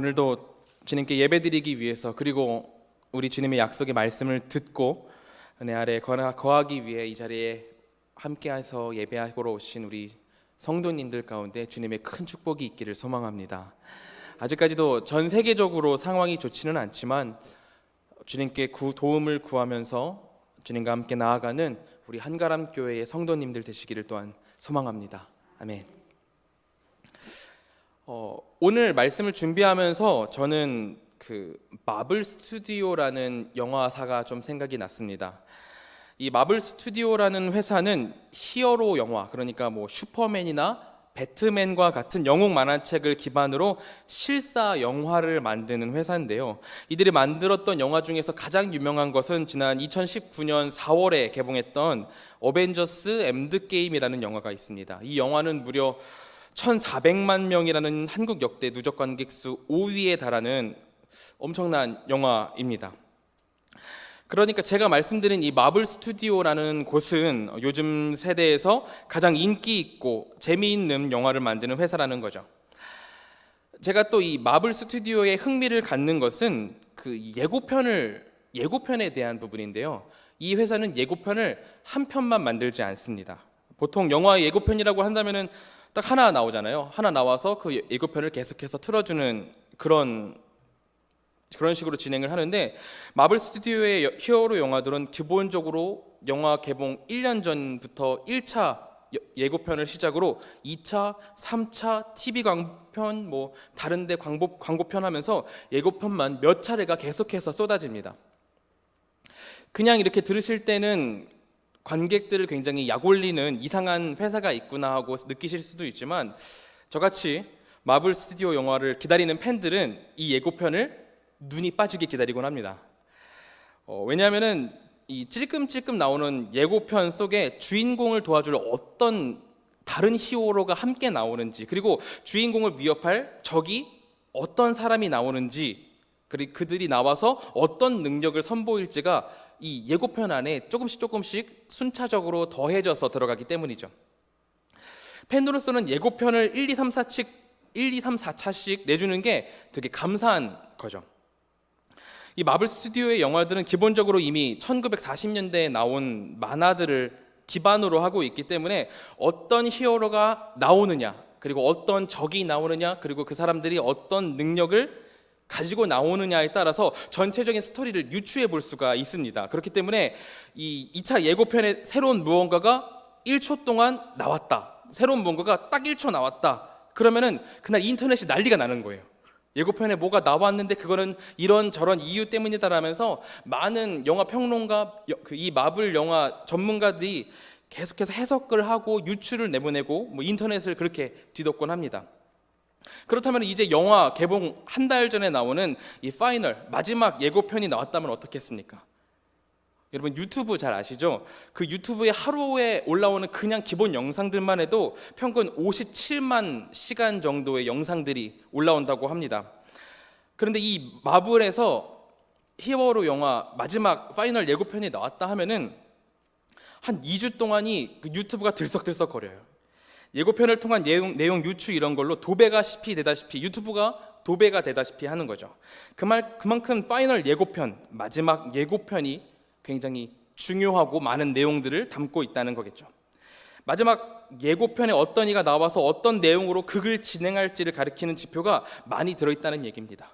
오늘도 주님께 예배드리기 위해서, 그리고 우리 주님의 약속의 말씀을 듣고 은혜 아래 거하기 위해 이 자리에 함께해서 예배하러 오신 우리 성도님들 가운데 주님의 큰 축복이 있기를 소망합니다. 아직까지도 전 세계적으로 상황이 좋지는 않지만 주님께 도움을 구하면서 주님과 함께 나아가는 우리 한가람 교회의 성도님들 되시기를 또한 소망합니다. 아멘. 오늘 말씀을 준비하면서 저는 마블 스튜디오라는 영화사가 좀 생각이 났습니다. 이 마블 스튜디오라는 회사는 히어로 영화, 그러니까 슈퍼맨이나 배트맨과 같은 영웅 만화책을 기반으로 실사 영화를 만드는 회사인데요. 이들이 만들었던 영화 중에서 가장 유명한 것은 지난 2019년 4월에 개봉했던 어벤져스 엔드게임이라는 영화가 있습니다. 이 영화는 무려 1,400만 명이라는 한국 역대 누적 관객 수 5위에 달하는 엄청난 영화입니다. 그러니까 제가 말씀드린 이 마블 스튜디오라는 곳은 요즘 세대에서 가장 인기 있고 재미있는 영화를 만드는 회사라는 거죠. 제가 또 이 마블 스튜디오에 흥미를 갖는 것은 예고편에 대한 부분인데요. 이 회사는 예고편을 한 편만 만들지 않습니다. 보통 영화 예고편이라고 한다면은 딱 하나 나오잖아요. 하나 나와서 그 예고편을 계속해서 틀어주는 그런 식으로 진행을 하는데, 마블 스튜디오의 히어로 영화들은 기본적으로 영화 개봉 1년 전부터 1차 예고편을 시작으로 2차, 3차 TV 광고편, 다른 데 광고편 하면서 예고편만 몇 차례가 계속해서 쏟아집니다. 그냥 이렇게 들으실 때는 관객들을 굉장히 약올리는 이상한 회사가 있구나 하고 느끼실 수도 있지만, 저같이 마블 스튜디오 영화를 기다리는 팬들은 이 예고편을 눈이 빠지게 기다리곤 합니다. 왜냐하면은 이 찔끔찔끔 나오는 예고편 속에 주인공을 도와줄 어떤 다른 히어로가 함께 나오는지, 그리고 주인공을 위협할 적이 어떤 사람이 나오는지, 그리고 그들이 나와서 어떤 능력을 선보일지가 이 예고편 안에 조금씩 순차적으로 더해져서 들어가기 때문이죠. 팬으로서는 예고편을 1, 2, 3, 4차씩 내주는 게 되게 감사한 거죠. 이 마블 스튜디오의 영화들은 기본적으로 이미 1940년대에 나온 만화들을 기반으로 하고 있기 때문에 어떤 히어로가 나오느냐, 그리고 어떤 적이 나오느냐, 그리고 그 사람들이 어떤 능력을 가지고 나오느냐에 따라서 전체적인 스토리를 유추해 볼 수가 있습니다. 그렇기 때문에 이 2차 예고편에 새로운 무언가가 1초 동안 나왔다, 새로운 무언가가 딱 1초 나왔다, 그러면은 그날 인터넷이 난리가 나는 거예요. 예고편에 뭐가 나왔는데 그거는 이런저런 이유 때문이다라면서 많은 영화 평론가, 이 마블 영화 전문가들이 계속해서 해석을 하고 유추를 내보내고 인터넷을 그렇게 뒤덮곤 합니다. 그렇다면 이제 영화 개봉 한 달 전에 나오는 이 파이널, 마지막 예고편이 나왔다면 어떻겠습니까? 여러분 유튜브 잘 아시죠? 그 유튜브에 하루에 올라오는 그냥 기본 영상들만 해도 평균 57만 시간 정도의 영상들이 올라온다고 합니다. 그런데 이 마블에서 히어로 영화 마지막 파이널 예고편이 나왔다 하면은 한 2주 동안이 그 유튜브가 들썩들썩거려요. 예고편을 통한 내용 유추 이런 걸로 도배가시피 되다시피, 유튜브가 도배가 되다시피 하는 거죠. 그만큼 파이널 예고편, 마지막 예고편이 굉장히 중요하고 많은 내용들을 담고 있다는 거겠죠. 마지막 예고편에 어떤 이가 나와서 어떤 내용으로 극을 진행할지를 가리키는 지표가 많이 들어있다는 얘기입니다.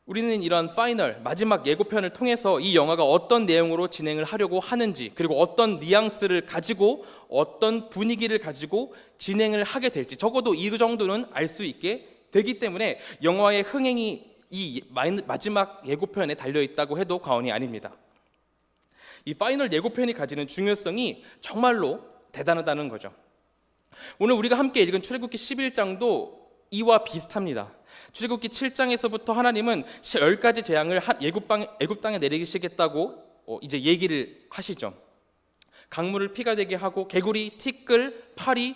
우리는 이런 파이널, 마지막 예고편을 통해서 이 영화가 어떤 내용으로 진행을 하려고 하는지, 그리고 어떤 뉘앙스를 가지고 어떤 분위기를 가지고 진행을 하게 될지 적어도 이 정도는 알 수 있게 되기 때문에 영화의 흥행이 이 마지막 예고편에 달려있다고 해도 과언이 아닙니다. 이 파이널 예고편이 가지는 중요성이 정말로 대단하다는 거죠. 오늘 우리가 함께 읽은 출애굽기 11장도 이와 비슷합니다. 출애굽기 7장에서부터 하나님은 10가지 재앙을 애굽 땅에 내리시겠다고 이제 얘기를 하시죠. 강물을 피가 되게 하고 개구리, 티끌, 파리,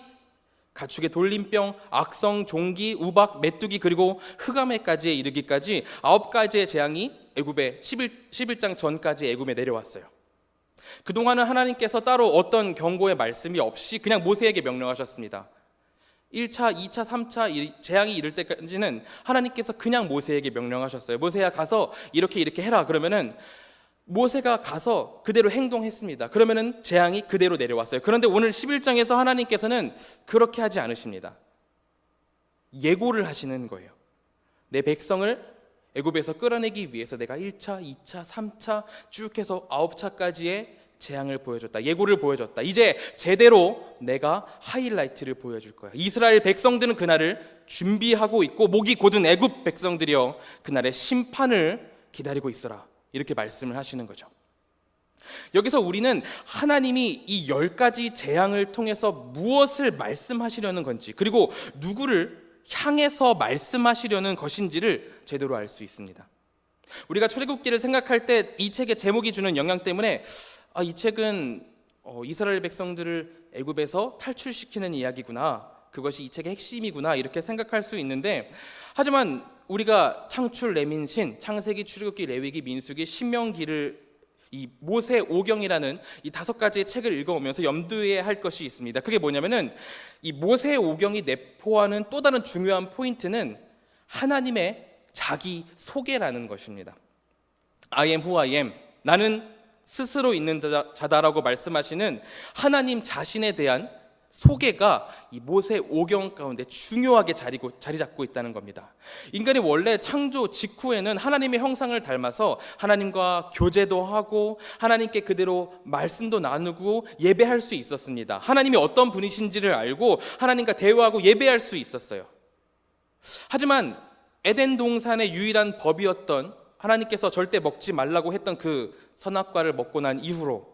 가축의 돌림병, 악성, 종기, 우박, 메뚜기, 그리고 흑암해까지에 이르기까지 9가지의 재앙이 애굽에 11장 전까지 애굽에 내려왔어요. 그동안은 하나님께서 따로 어떤 경고의 말씀이 없이 그냥 모세에게 명령하셨습니다. 1차, 2차, 3차 재앙이 이를 때까지는 하나님께서 그냥 모세에게 명령하셨어요. 모세야 가서 이렇게 해라. 그러면은 모세가 가서 그대로 행동했습니다. 그러면은 재앙이 그대로 내려왔어요. 그런데 오늘 11장에서 하나님께서는 그렇게 하지 않으십니다. 예고를 하시는 거예요. 내 백성을 애굽에서 끌어내기 위해서 내가 1차, 2차, 3차 쭉 해서 9차까지의 재앙을 보여줬다. 예고를 보여줬다. 이제 제대로 내가 하이라이트를 보여줄 거야. 이스라엘 백성들은 그날을 준비하고 있고 목이 곧은 애굽 백성들이여 그날의 심판을 기다리고 있어라. 이렇게 말씀을 하시는 거죠. 여기서 우리는 하나님이 이 10가지 재앙을 통해서 무엇을 말씀하시려는 건지, 그리고 누구를 향해서 말씀하시려는 것인지를 제대로 알 수 있습니다. 우리가 출애굽기를 생각할 때 이 책의 제목이 주는 영향 때문에 이 책은 이스라엘 백성들을 애굽에서 탈출시키는 이야기구나, 그것이 이 책의 핵심이구나 이렇게 생각할 수 있는데, 하지만 우리가 창출, 레민신, 창세기, 출애굽기, 레위기, 민수기, 신명기를 이 모세 오경이라는 이 5가지의 책을 읽어오면서 염두에 할 것이 있습니다. 그게 뭐냐면은 이 모세 오경이 내포하는 또 다른 중요한 포인트는 하나님의 자기 소개라는 것입니다. I am who I am. 나는 스스로 있는 자다라고 말씀하시는 하나님 자신에 대한 소개가 이 모세 오경 가운데 중요하게 자리 잡고 있다는 겁니다. 인간이 원래 창조 직후에는 하나님의 형상을 닮아서 하나님과 교제도 하고 하나님께 그대로 말씀도 나누고 예배할 수 있었습니다. 하나님이 어떤 분이신지를 알고 하나님과 대화하고 예배할 수 있었어요. 하지만 에덴 동산의 유일한 법이었던 하나님께서 절대 먹지 말라고 했던 그 선악과를 먹고 난 이후로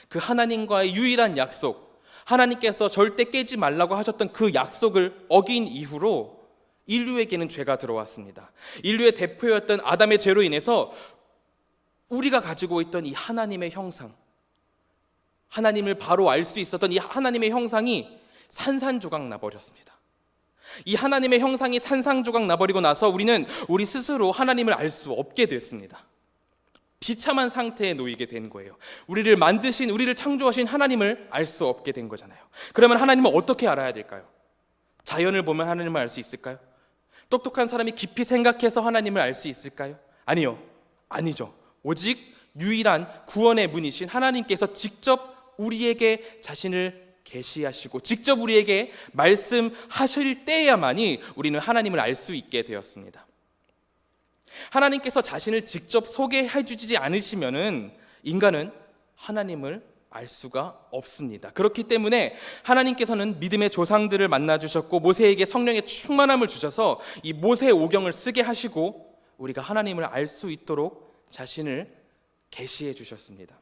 그 하나님과의 유일한 약속, 하나님께서 절대 깨지 말라고 하셨던 그 약속을 어긴 이후로 인류에게는 죄가 들어왔습니다. 인류의 대표였던 아담의 죄로 인해서 우리가 가지고 있던 이 하나님의 형상, 하나님을 바로 알 수 있었던 이 하나님의 형상이 산산조각 나버렸습니다. 이 하나님의 형상이 산산조각 나버리고 나서 우리는 우리 스스로 하나님을 알 수 없게 됐습니다. 비참한 상태에 놓이게 된 거예요. 우리를 만드신, 우리를 창조하신 하나님을 알 수 없게 된 거잖아요. 그러면 하나님을 어떻게 알아야 될까요? 자연을 보면 하나님을 알 수 있을까요? 똑똑한 사람이 깊이 생각해서 하나님을 알 수 있을까요? 아니죠. 오직 유일한 구원의 문이신 하나님께서 직접 우리에게 자신을 계시하시고 직접 우리에게 말씀하실 때야만이 우리는 하나님을 알 수 있게 되었습니다. 하나님께서 자신을 직접 소개해 주지 않으시면은 인간은 하나님을 알 수가 없습니다. 그렇기 때문에 하나님께서는 믿음의 조상들을 만나 주셨고 모세에게 성령의 충만함을 주셔서 이 모세 오경을 쓰게 하시고 우리가 하나님을 알 수 있도록 자신을 계시해 주셨습니다.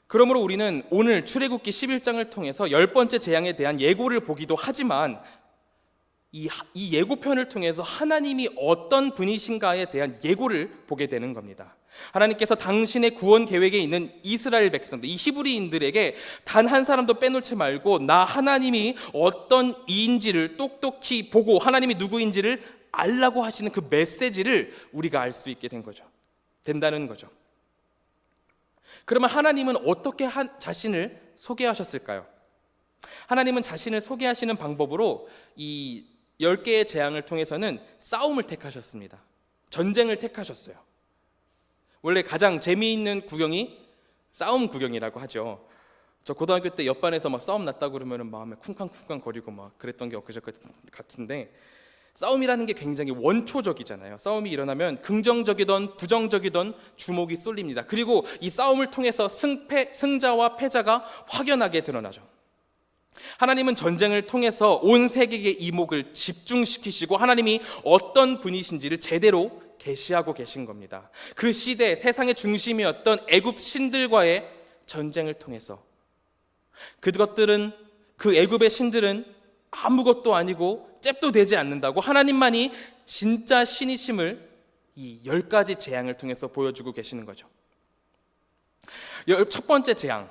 그러므로 우리는 오늘 출애굽기 11장을 통해서 10번째 재앙에 대한 예고를 보기도 하지만 이 예고편을 통해서 하나님이 어떤 분이신가에 대한 예고를 보게 되는 겁니다. 하나님께서 당신의 구원 계획에 있는 이스라엘 백성들, 이 히브리인들에게 단 한 사람도 빼놓지 말고 나 하나님이 어떤 이인지를 똑똑히 보고 하나님이 누구인지를 알라고 하시는 그 메시지를 우리가 알 수 있게 된다는 거죠. 그러면 하나님은 어떻게 자신을 소개하셨을까요? 하나님은 자신을 소개하시는 방법으로 이 10개의 재앙을 통해서는 싸움을 택하셨습니다. 전쟁을 택하셨어요. 원래 가장 재미있는 구경이 싸움 구경이라고 하죠. 저 고등학교 때 옆반에서 막 싸움 났다고 그러면 마음에 쿵쾅쿵쾅 거리고 막 그랬던 게 엊그제 같은데, 싸움이라는 게 굉장히 원초적이잖아요. 싸움이 일어나면 긍정적이든 부정적이든 주목이 쏠립니다. 그리고 이 싸움을 통해서 승자와 패자가 확연하게 드러나죠. 하나님은 전쟁을 통해서 온 세계의 이목을 집중시키시고 하나님이 어떤 분이신지를 제대로 계시하고 계신 겁니다. 그 시대 세상의 중심이었던 애굽 신들과의 전쟁을 통해서 그것들은, 그 애굽의 신들은 아무것도 아니고 잽도 되지 않는다고 하나님만이 진짜 신이심을 이 10가지 재앙을 통해서 보여주고 계시는 거죠. 첫 번째 재앙,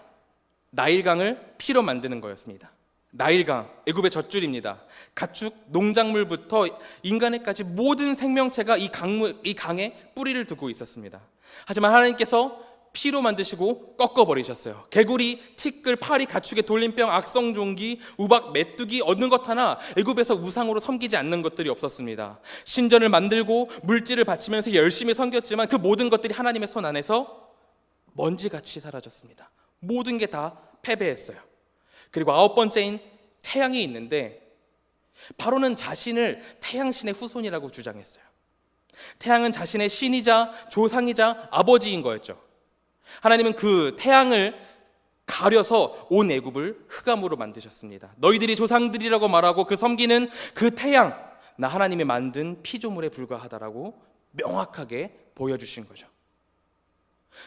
나일강을 피로 만드는 거였습니다. 나일강, 애굽의 젖줄입니다. 가축, 농작물부터 인간에까지 모든 생명체가 이 강에 뿌리를 두고 있었습니다. 하지만 하나님께서 피로 만드시고 꺾어버리셨어요. 개구리, 티끌, 파리, 가축의 돌림병, 악성 종기, 우박, 메뚜기 어느 것 하나 애굽에서 우상으로 섬기지 않는 것들이 없었습니다. 신전을 만들고 물질을 바치면서 열심히 섬겼지만 그 모든 것들이 하나님의 손 안에서 먼지같이 사라졌습니다. 모든 게 다 패배했어요. 그리고 9번째인 태양이 있는데 바로는 자신을 태양신의 후손이라고 주장했어요. 태양은 자신의 신이자 조상이자 아버지인 거였죠. 하나님은 그 태양을 가려서 온 애굽을 흑암으로 만드셨습니다. 너희들이 조상들이라고 말하고 그 섬기는 그 태양, 나 하나님이 만든 피조물에 불과하다라고 명확하게 보여주신 거죠.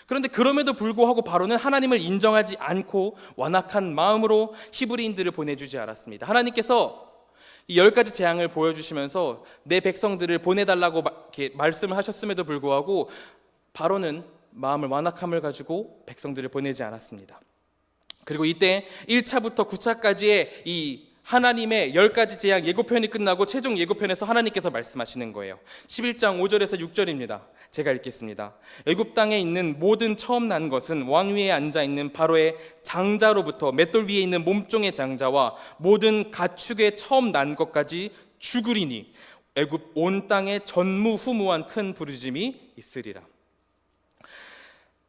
그런데 그럼에도 불구하고 바로는 하나님을 인정하지 않고 완악한 마음으로 히브리인들을 보내주지 않았습니다. 하나님께서 이 10가지 재앙을 보여주시면서 내 백성들을 보내달라고 말씀을 하셨음에도 불구하고 바로는 마음을 완악함을 가지고 백성들을 보내지 않았습니다. 그리고 이때 1차부터 9차까지의 이 하나님의 10가지 재앙 예고편이 끝나고 최종 예고편에서 하나님께서 말씀하시는 거예요. 11장 5절에서 6절입니다. 제가 읽겠습니다. 애굽 땅에 있는 모든 처음 난 것은 왕 위에 앉아 있는 바로의 장자로부터 맷돌 위에 있는 몸종의 장자와 모든 가축의 처음 난 것까지 죽으리니 애굽 온 땅에 전무후무한 큰 부르짐이 있으리라.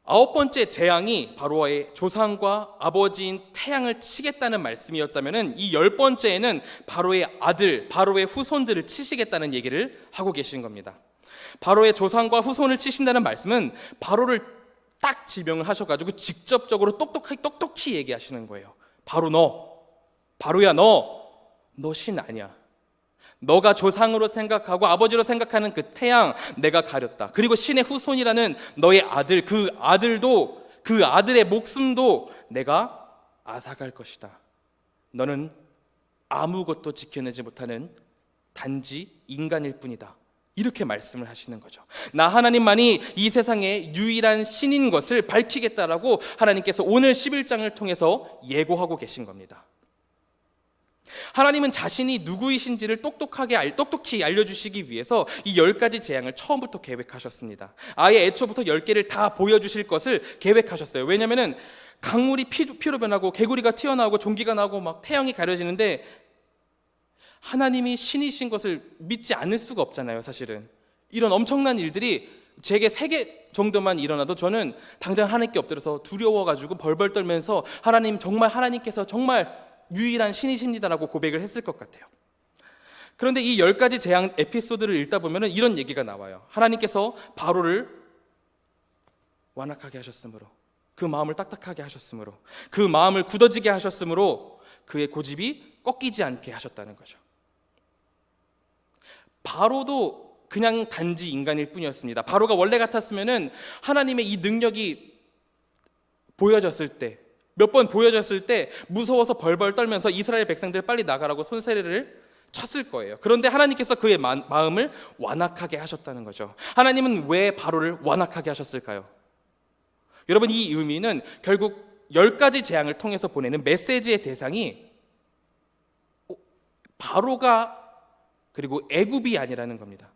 9번째 재앙이 바로의 조상과 아버지인 태양을 치겠다는 말씀이었다면 이 10번째에는 바로의 아들, 바로의 후손들을 치시겠다는 얘기를 하고 계신 겁니다. 바로의 조상과 후손을 치신다는 말씀은 바로를 딱 지명을 하셔가지고 직접적으로 똑똑히 얘기하시는 거예요. 바로 너, 바로야 너 신 아니야. 너가 조상으로 생각하고 아버지로 생각하는 그 태양 내가 가렸다. 그리고 신의 후손이라는 너의 아들, 그 아들도, 그 아들의 목숨도 내가 앗아갈 것이다. 너는 아무것도 지켜내지 못하는 단지 인간일 뿐이다. 이렇게 말씀을 하시는 거죠. 나 하나님만이 이 세상의 유일한 신인 것을 밝히겠다라고 하나님께서 오늘 11장을 통해서 예고하고 계신 겁니다. 하나님은 자신이 누구이신지를 똑똑히 알려주시기 위해서 이 10가지 재앙을 처음부터 계획하셨습니다. 아예 애초부터 10개를 다 보여주실 것을 계획하셨어요. 왜냐하면 강물이 피로 변하고 개구리가 튀어나오고 종기가 나고 막 태양이 가려지는데 하나님이 신이신 것을 믿지 않을 수가 없잖아요. 사실은 이런 엄청난 일들이 제게 3개 정도만 일어나도 저는 당장 하나님께 엎드려서 두려워가지고 벌벌 떨면서 하나님 정말 하나님께서 정말 유일한 신이십니다라고 고백을 했을 것 같아요. 그런데 이 10가지 재앙 에피소드를 읽다 보면 이런 얘기가 나와요. 하나님께서 바로를 완악하게 하셨으므로, 그 마음을 딱딱하게 하셨으므로, 그 마음을 굳어지게 하셨으므로 그의 고집이 꺾이지 않게 하셨다는 거죠. 바로도 그냥 단지 인간일 뿐이었습니다. 바로가 원래 같았으면 하나님의 이 능력이 보여졌을 때, 몇 번 보여졌을 때 무서워서 벌벌 떨면서 이스라엘 백성들 빨리 나가라고 손세례를 쳤을 거예요. 그런데 하나님께서 그의 마음을 완악하게 하셨다는 거죠. 하나님은 왜 바로를 완악하게 하셨을까요? 여러분, 이 의미는 결국 10가지 재앙을 통해서 보내는 메시지의 대상이 바로가 그리고 애굽이 아니라는 겁니다.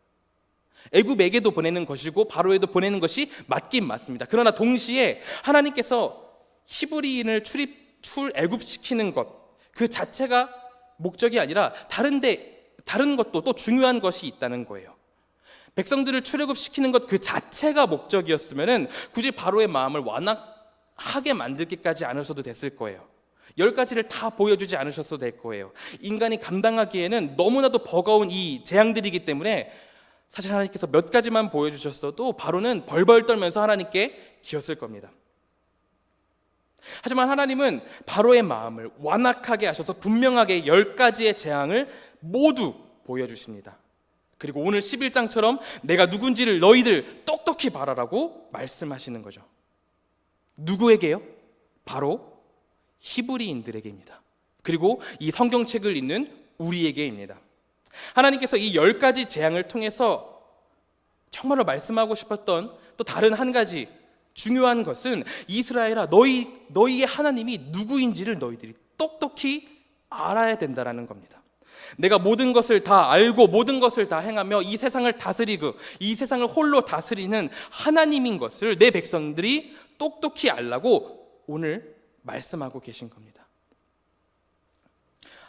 애굽에게도 보내는 것이고 바로에도 보내는 것이 맞긴 맞습니다. 그러나 동시에 하나님께서 히브리인을 출애굽시키는 것, 그 자체가 목적이 아니라 다른 것도 또 중요한 것이 있다는 거예요. 백성들을 출애굽시키는 것 그 자체가 목적이었으면 굳이 바로의 마음을 완악하게 만들기까지 않으셔도 됐을 거예요. 10가지를 다 보여주지 않으셔도 될 거예요. 인간이 감당하기에는 너무나도 버거운 이 재앙들이기 때문에 사실 하나님께서 몇 가지만 보여주셨어도 바로는 벌벌 떨면서 하나님께 기었을 겁니다. 하지만 하나님은 바로의 마음을 완악하게 하셔서 분명하게 10가지의 재앙을 모두 보여주십니다. 그리고 오늘 11장처럼 내가 누군지를 너희들 똑똑히 봐라라고 말씀하시는 거죠. 누구에게요? 바로 히브리인들에게입니다. 그리고 이 성경책을 읽는 우리에게입니다. 하나님께서 이 10가지 재앙을 통해서 정말로 말씀하고 싶었던 또 다른 한 가지 중요한 것은 이스라엘아, 너희의 하나님이 누구인지를 너희들이 똑똑히 알아야 된다라는 겁니다. 내가 모든 것을 다 알고 모든 것을 다 행하며 이 세상을 다스리고 이 세상을 홀로 다스리는 하나님인 것을 내 백성들이 똑똑히 알라고 오늘 말씀하고 계신 겁니다.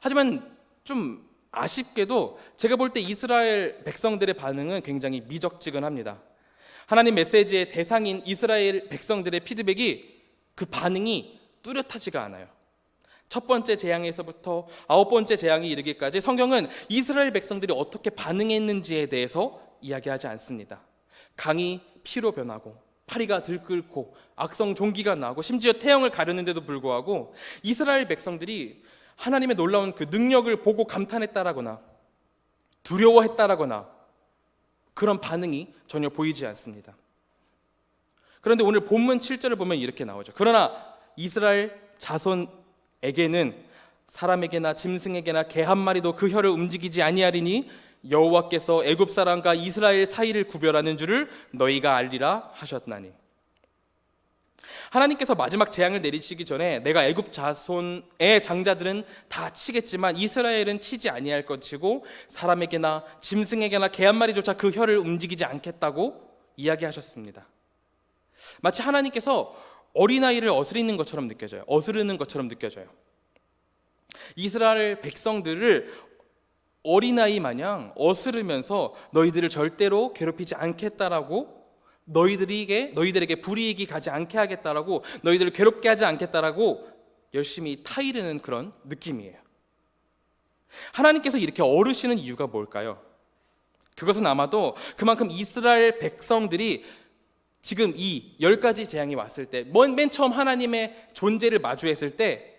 하지만 좀 아쉽게도 제가 볼 때 이스라엘 백성들의 반응은 굉장히 미적지근합니다. 하나님 메시지의 대상인 이스라엘 백성들의 피드백이, 그 반응이 뚜렷하지가 않아요. 첫 번째 재앙에서부터 9번째 재앙이 이르기까지 성경은 이스라엘 백성들이 어떻게 반응했는지에 대해서 이야기하지 않습니다. 강이 피로 변하고 파리가 들끓고 악성 종기가 나고 심지어 태양을 가르는데도 불구하고 이스라엘 백성들이 하나님의 놀라운 그 능력을 보고 감탄했다라거나 두려워했다라거나 그런 반응이 전혀 보이지 않습니다. 그런데 오늘 본문 7절을 보면 이렇게 나오죠. 그러나 이스라엘 자손에게는 사람에게나 짐승에게나 개 한 마리도 그 혀를 움직이지 아니하리니 여호와께서 애굽 사람과 이스라엘 사이를 구별하는 줄을 너희가 알리라 하셨나니. 하나님께서 마지막 재앙을 내리시기 전에 내가 애굽 자손의 장자들은 다 치겠지만 이스라엘은 치지 아니할 것이고 사람에게나 짐승에게나 개 한 마리조차 그 혀를 움직이지 않겠다고 이야기하셨습니다. 마치 하나님께서 어린아이를 어스리는 것처럼 느껴져요. 어스르는 것처럼 느껴져요. 이스라엘 백성들을 어린아이 마냥 어스르면서 너희들을 절대로 괴롭히지 않겠다라고, 너희들에게 불이익이 가지 않게 하겠다라고, 너희들을 괴롭게 하지 않겠다라고 열심히 타이르는 그런 느낌이에요. 하나님께서 이렇게 어르시는 이유가 뭘까요? 그것은 아마도 그만큼 이스라엘 백성들이 지금 이 10가지 재앙이 왔을 때, 맨 처음 하나님의 존재를 마주했을 때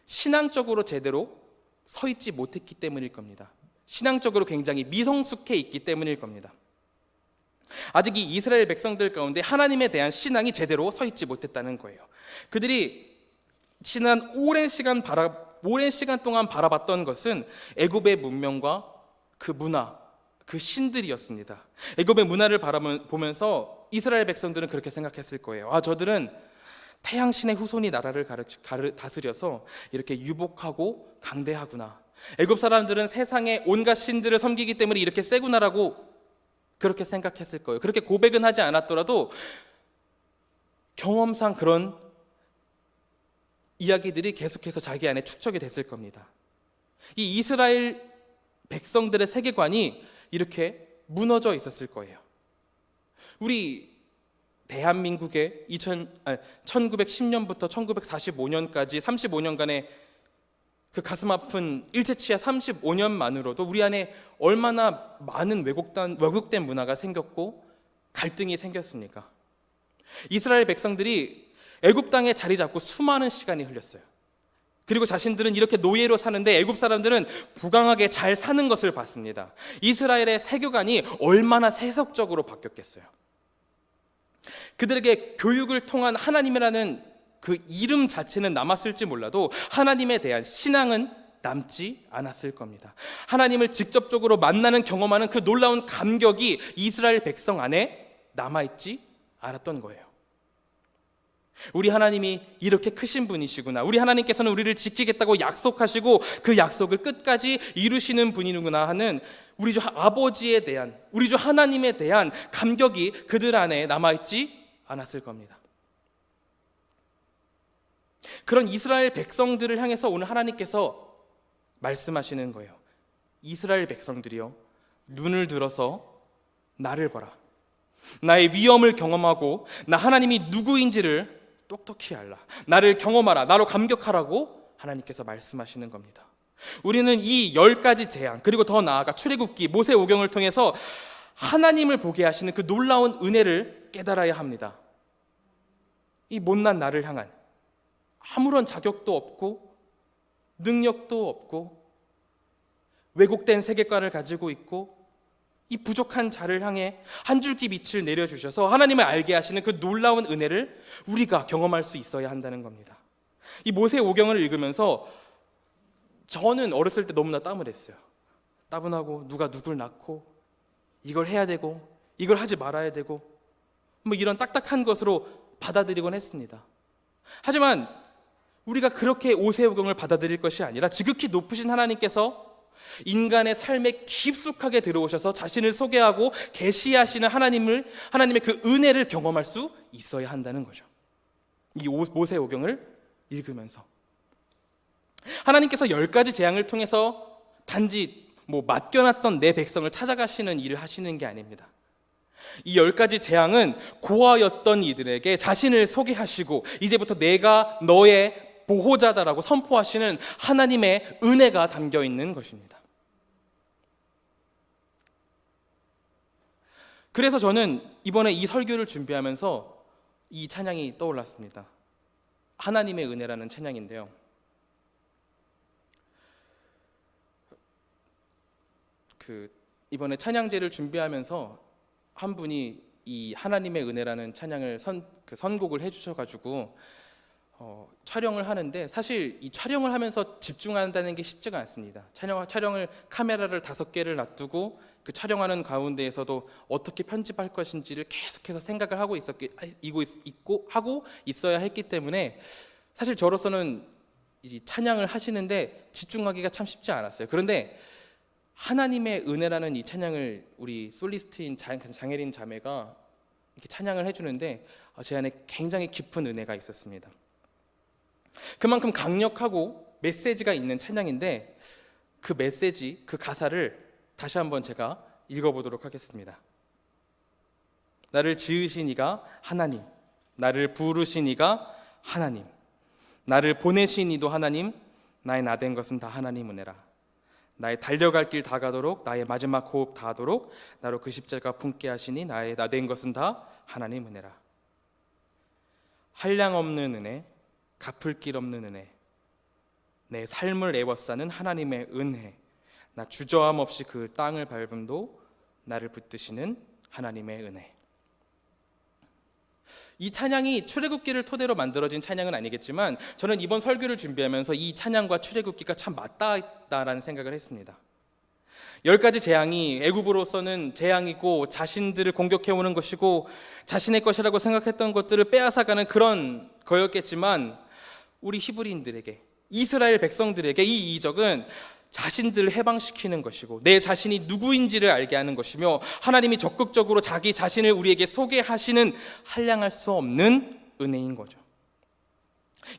신앙적으로 제대로 서 있지 못했기 때문일 겁니다. 신앙적으로 굉장히 미성숙해 있기 때문일 겁니다. 아직 이 이스라엘 백성들 가운데 하나님에 대한 신앙이 제대로 서 있지 못했다는 거예요. 그들이 지난 오랜 시간 동안 바라봤던 것은 애굽의 문명과 그 문화, 그 신들이었습니다. 애굽의 문화를 바라보면서 이스라엘 백성들은 그렇게 생각했을 거예요. 저들은 태양신의 후손이 나라를 다스려서 이렇게 유복하고 강대하구나. 애굽 사람들은 세상의 온갖 신들을 섬기기 때문에 이렇게 세구나라고 그렇게 생각했을 거예요. 그렇게 고백은 하지 않았더라도 경험상 그런 이야기들이 계속해서 자기 안에 축적이 됐을 겁니다. 이 이스라엘 백성들의 세계관이 이렇게 무너져 있었을 거예요. 우리 대한민국의 1910년부터 1945년까지 35년간의 그 가슴 아픈 일제치하 35년만으로도 우리 안에 얼마나 많은 왜곡된 문화가 생겼고 갈등이 생겼습니까? 이스라엘 백성들이 애굽 땅에 자리 잡고 수많은 시간이 흘렸어요. 그리고 자신들은 이렇게 노예로 사는데 애굽 사람들은 부강하게 잘 사는 것을 봤습니다. 이스라엘의 세계관이 얼마나 세속적으로 바뀌었겠어요. 그들에게 교육을 통한 하나님이라는 그 이름 자체는 남았을지 몰라도 하나님에 대한 신앙은 남지 않았을 겁니다. 하나님을 직접적으로 만나는, 경험하는 그 놀라운 감격이 이스라엘 백성 안에 남아있지 않았던 거예요. 우리 하나님이 이렇게 크신 분이시구나, 우리 하나님께서는 우리를 지키겠다고 약속하시고 그 약속을 끝까지 이루시는 분이구나 하는 우리 주 아버지에 대한, 우리 주 하나님에 대한 감격이 그들 안에 남아있지 않았을 겁니다. 그런 이스라엘 백성들을 향해서 오늘 하나님께서 말씀하시는 거예요. 이스라엘 백성들이여, 눈을 들어서 나를 봐라. 나의 위엄을 경험하고 나 하나님이 누구인지를 똑똑히 알라. 나를 경험하라. 나로 감격하라고 하나님께서 말씀하시는 겁니다. 우리는 이 10가지 재앙, 그리고 더 나아가 출애굽기, 모세오경을 통해서 하나님을 보게 하시는 그 놀라운 은혜를 깨달아야 합니다. 이 못난 나를 향한, 아무런 자격도 없고 능력도 없고 왜곡된 세계관을 가지고 있고 이 부족한 자를 향해 한 줄기 빛을 내려주셔서 하나님을 알게 하시는 그 놀라운 은혜를 우리가 경험할 수 있어야 한다는 겁니다. 이 모세오경을 읽으면서 저는 어렸을 때 너무나 따분했어요. 따분하고 누가 누굴 낳고 이걸 해야 되고 이걸 하지 말아야 되고 뭐 이런 딱딱한 것으로 받아들이곤 했습니다. 하지만 우리가 그렇게 모세오경을 받아들일 것이 아니라 지극히 높으신 하나님께서 인간의 삶에 깊숙하게 들어오셔서 자신을 소개하고 계시하시는 하나님의 그 은혜를 경험할 수 있어야 한다는 거죠. 이 모세오경을 읽으면서 하나님께서 10가지 재앙을 통해서 단지 맡겨놨던 내 백성을 찾아가시는 일을 하시는 게 아닙니다. 이 10가지 재앙은 고아였던 이들에게 자신을 소개하시고 이제부터 내가 너의 보호자다라고 선포하시는 하나님의 은혜가 담겨 있는 것입니다. 그래서 저는 이번에 이 설교를 준비하면서 이 찬양이 떠올랐습니다. 하나님의 은혜라는 찬양인데요. 이번에 찬양제를 준비하면서 한 분이 이 하나님의 은혜라는 찬양을 선곡을 해주셔가지고 촬영을 하는데, 사실 이 촬영을 하면서 집중한다는 게 쉽지가 않습니다. 촬영을 카메라를 5개를 놔두고 그 촬영하는 가운데에서도 어떻게 편집할 것인지를 계속해서 생각을 하고 있어야 했기 때문에 사실 저로서는 이 찬양을 하시는데 집중하기가 참 쉽지 않았어요. 그런데 하나님의 은혜라는 이 찬양을 우리 솔리스트인 장혜린 자매가 이렇게 찬양을 해주는데 제 안에 굉장히 깊은 은혜가 있었습니다. 그만큼 강력하고 메시지가 있는 찬양인데 그 메시지, 그 가사를 다시 한번 제가 읽어보도록 하겠습니다. 나를 지으신 이가 하나님, 나를 부르신 이가 하나님, 나를 보내신 이도 하나님, 나의 나된 것은 다 하나님 은혜라. 나의 달려갈 길 다 가도록, 나의 마지막 호흡 다 하도록 나로 그 십자가 품게 하시니 나의 나된 것은 다 하나님 은혜라. 한량 없는 은혜, 갚을 길 없는 은혜, 내 삶을 애워싸는 하나님의 은혜, 나 주저함 없이 그 땅을 밟음도 나를 붙드시는 하나님의 은혜. 이 찬양이 출애굽기를 토대로 만들어진 찬양은 아니겠지만 저는 이번 설교를 준비하면서 이 찬양과 출애굽기가 참 맞닿았다라는 생각을 했습니다. 10가지 재앙이 애굽으로서는 재앙이고 자신들을 공격해오는 것이고 자신의 것이라고 생각했던 것들을 빼앗아가는 그런 거였겠지만, 우리 히브리인들에게, 이스라엘 백성들에게 이 이적은 자신들을 해방시키는 것이고 내 자신이 누구인지를 알게 하는 것이며 하나님이 적극적으로 자기 자신을 우리에게 소개하시는 한량할 수 없는 은혜인 거죠.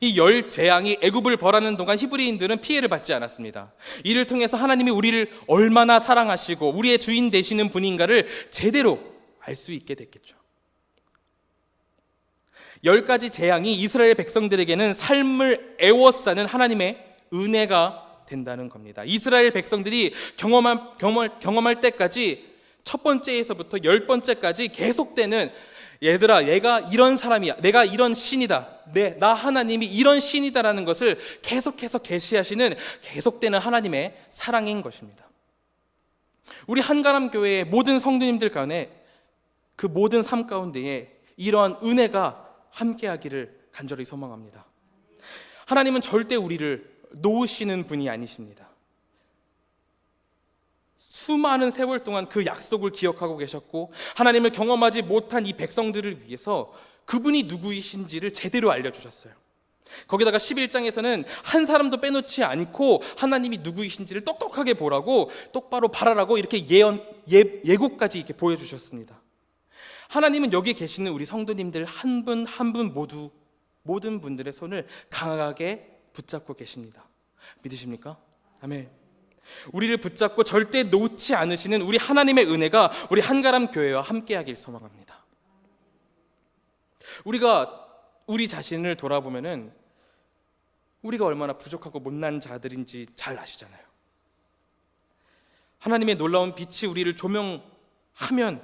이 10 재앙이 애굽을 벌하는 동안 히브리인들은 피해를 받지 않았습니다. 이를 통해서 하나님이 우리를 얼마나 사랑하시고 우리의 주인 되시는 분인가를 제대로 알 수 있게 됐겠죠. 10가지 재앙이 이스라엘 백성들에게는 삶을 애워싸는 하나님의 은혜가 된다는 겁니다. 이스라엘 백성들이 경험할 때까지 첫 번째에서부터 10번째까지 계속되는, 얘들아 내가 이런 사람이야, 내가 이런 신이다, 나 하나님이 이런 신이다라는 것을 계속해서 계시하시는 계속되는 하나님의 사랑인 것입니다. 우리 한가람교회의 모든 성도님들 간에 그 모든 삶 가운데에 이러한 은혜가 함께하기를 간절히 소망합니다. 하나님은 절대 우리를 놓으시는 분이 아니십니다. 수많은 세월 동안 그 약속을 기억하고 계셨고 하나님을 경험하지 못한 이 백성들을 위해서 그분이 누구이신지를 제대로 알려주셨어요. 거기다가 11장에서는 한 사람도 빼놓지 않고 하나님이 누구이신지를 똑똑하게 보라고, 똑바로 바라라고 이렇게 예고까지 이렇게 보여주셨습니다. 하나님은 여기 계시는 우리 성도님들 한 분 한 분 모두 모든 분들의 손을 강하게 붙잡고 계십니다. 믿으십니까? 아멘. 우리를 붙잡고 절대 놓지 않으시는 우리 하나님의 은혜가 우리 한가람 교회와 함께하길 소망합니다. 우리가 우리 자신을 돌아보면은 우리가 얼마나 부족하고 못난 자들인지 잘 아시잖아요. 하나님의 놀라운 빛이 우리를 조명하면,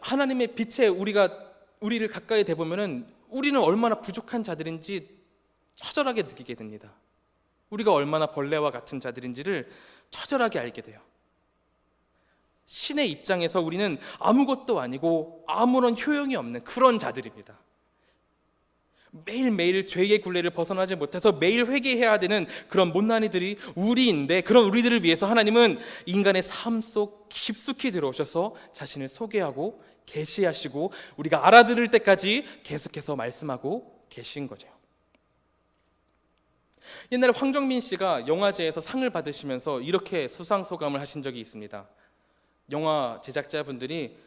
하나님의 빛에 우리를 가까이 대보면은 우리는 얼마나 부족한 자들인지 처절하게 느끼게 됩니다. 우리가 얼마나 벌레와 같은 자들인지를 처절하게 알게 돼요. 신의 입장에서 우리는 아무것도 아니고 아무런 효용이 없는 그런 자들입니다. 매일매일 죄의 굴레를 벗어나지 못해서 매일 회개해야 되는 그런 못난이들이 우리인데, 그런 우리들을 위해서 하나님은 인간의 삶 속 깊숙이 들어오셔서 자신을 소개하고 계시하시고 우리가 알아들을 때까지 계속해서 말씀하고 계신 거죠. 옛날에 황정민 씨가 영화제에서 상을 받으시면서 이렇게 수상소감을 하신 적이 있습니다. 영화 제작자분들이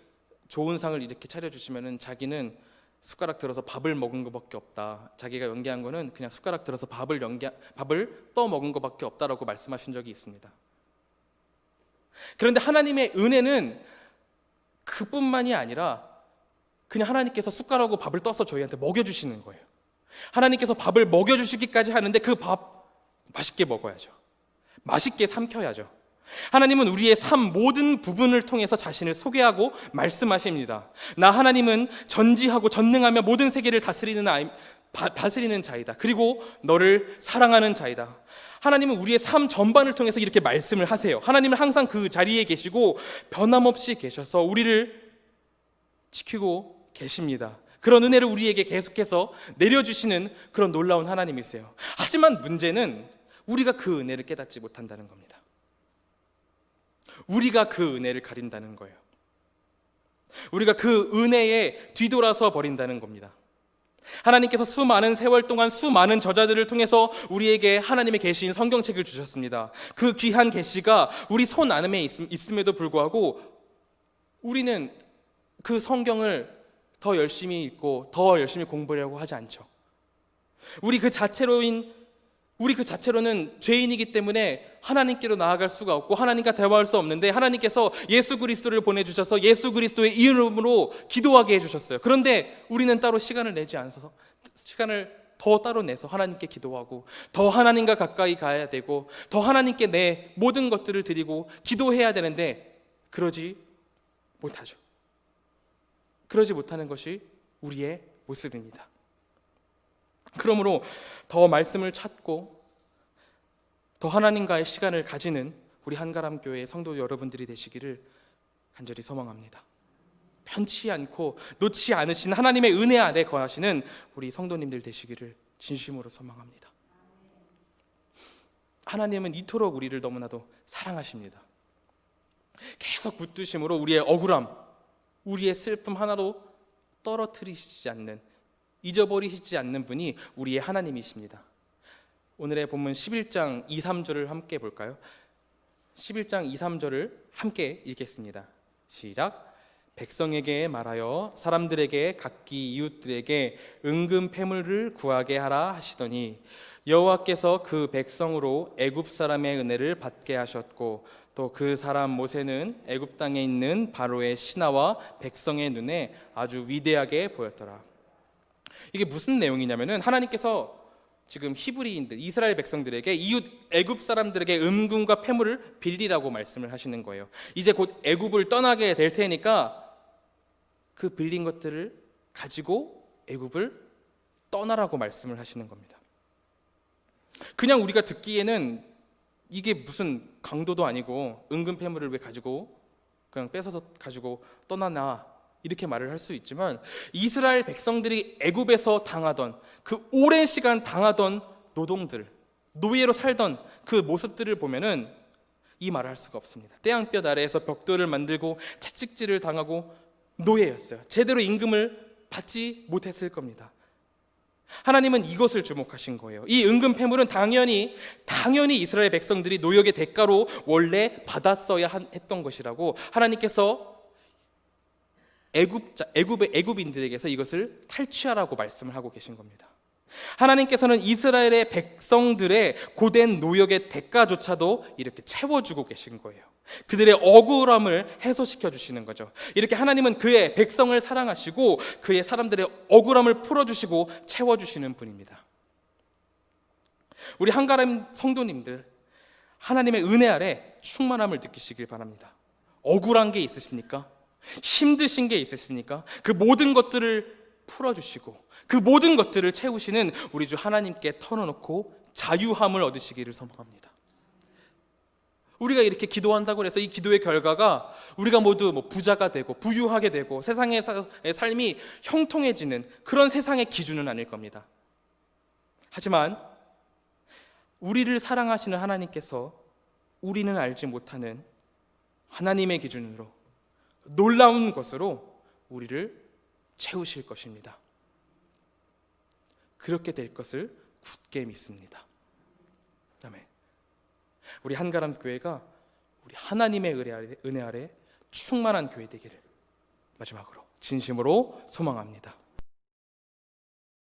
좋은 상을 이렇게 차려주시면은 자기는 숟가락 들어서 밥을 먹은 것밖에 없다. 자기가 연기한 거는 그냥 숟가락 들어서 밥을 떠 먹은 것밖에 없다라고 말씀하신 적이 있습니다. 그런데 하나님의 은혜는 그뿐만이 아니라 그냥 하나님께서 숟가락으로 밥을 떠서 저희한테 먹여주시는 거예요. 하나님께서 밥을 먹여주시기까지 하는데 그 밥 맛있게 먹어야죠. 맛있게 삼켜야죠. 하나님은 우리의 삶 모든 부분을 통해서 자신을 소개하고 말씀하십니다. 나 하나님은 전지하고 전능하며 모든 세계를 다스리는 자이다. 그리고 너를 사랑하는 자이다. 하나님은 우리의 삶 전반을 통해서 이렇게 말씀을 하세요. 하나님은 항상 그 자리에 계시고 변함없이 계셔서 우리를 지키고 계십니다. 그런 은혜를 우리에게 계속해서 내려주시는 그런 놀라운 하나님이세요. 하지만 문제는 우리가 그 은혜를 깨닫지 못한다는 겁니다. 우리가 그 은혜를 가린다는 거예요. 우리가 그 은혜에 뒤돌아서 버린다는 겁니다. 하나님께서 수많은 세월 동안 수많은 저자들을 통해서 우리에게 하나님의 계시인 성경책을 주셨습니다. 그 귀한 계시가 우리 손 안에 있음에도 불구하고 우리는 그 성경을 더 열심히 읽고 더 열심히 공부하려고 하지 않죠. 우리 그 자체로는 죄인이기 때문에 하나님께로 나아갈 수가 없고 하나님과 대화할 수 없는데 하나님께서 예수 그리스도를 보내주셔서 예수 그리스도의 이름으로 기도하게 해주셨어요. 그런데 우리는 따로 시간을 내지 않아서 시간을 더 따로 내서 하나님께 기도하고 더 하나님과 가까이 가야 되고 더 하나님께 내 모든 것들을 드리고 기도해야 되는데 그러지 못하죠. 그러지 못하는 것이 우리의 모습입니다. 그러므로 더 말씀을 찾고 더 하나님과의 시간을 가지는 우리 한가람 교회의 성도 여러분들이 되시기를 간절히 소망합니다. 편치 않고 놓지 않으신 하나님의 은혜 아래 거하시는 우리 성도님들 되시기를 진심으로 소망합니다. 하나님은 이토록 우리를 너무나도 사랑하십니다. 계속 붙드심으로 우리의 억울함, 우리의 슬픔 하나도 떨어뜨리시지 않는, 잊어버리시지 않는 분이 우리의 하나님이십니다. 오늘의 본문 11장 2, 3절을 함께 볼까요? 11장 2, 3절을 함께 읽겠습니다. 시작. 백성에게 말하여 사람들에게 각기 이웃들에게 은금 패물을 구하게 하라 하시더니 여호와께서 그 백성으로 애굽 사람의 은혜를 받게 하셨고 또 그 사람 모세는 애굽 땅에 있는 바로의 신하와 백성의 눈에 아주 위대하게 보였더라. 이게 무슨 내용이냐면은 하나님께서 지금 히브리인들 이스라엘 백성들에게 이웃 애굽 사람들에게 은금과 패물을 빌리라고 말씀을 하시는 거예요. 이제 곧 애굽을 떠나게 될 테니까 그 빌린 것들을 가지고 애굽을 떠나라고 말씀을 하시는 겁니다. 그냥 우리가 듣기에는 이게 무슨 강도도 아니고 은금 패물을 왜 가지고 그냥 뺏어서 가지고 떠나나 이렇게 말을 할 수 있지만 이스라엘 백성들이 애굽에서 당하던 그 오랜 시간 당하던 노동들, 노예로 살던 그 모습들을 보면은 이 말을 할 수가 없습니다. 태양볕 아래에서 벽돌을 만들고 채찍질을 당하고 노예였어요. 제대로 임금을 받지 못했을 겁니다. 하나님은 이것을 주목하신 거예요. 이 은금 패물은 당연히 이스라엘 백성들이 노역의 대가로 원래 받았어야 했던 것이라고 하나님께서 애굽인들에게서 이것을 탈취하라고 말씀을 하고 계신 겁니다. 하나님께서는 이스라엘의 백성들의 고된 노역의 대가조차도 이렇게 채워주고 계신 거예요. 그들의 억울함을 해소시켜 주시는 거죠. 이렇게 하나님은 그의 백성을 사랑하시고 그의 사람들의 억울함을 풀어주시고 채워주시는 분입니다. 우리 한가람 성도님들, 하나님의 은혜 아래 충만함을 느끼시길 바랍니다. 억울한 게 있으십니까? 힘드신 게 있으십니까? 그 모든 것들을 풀어주시고 그 모든 것들을 채우시는 우리 주 하나님께 털어놓고 자유함을 얻으시기를 소망합니다. 우리가 이렇게 기도한다고 해서 이 기도의 결과가 우리가 모두 부자가 되고 부유하게 되고 세상의 삶이 형통해지는 그런 세상의 기준은 아닐 겁니다. 하지만 우리를 사랑하시는 하나님께서 우리는 알지 못하는 하나님의 기준으로 놀라운 것으로 우리를 채우실 것입니다. 그렇게 될 것을 굳게 믿습니다. 아멘. 우리 한가람 교회가 우리 하나님의 은혜 아래 충만한 교회 되기를 마지막으로 진심으로 소망합니다.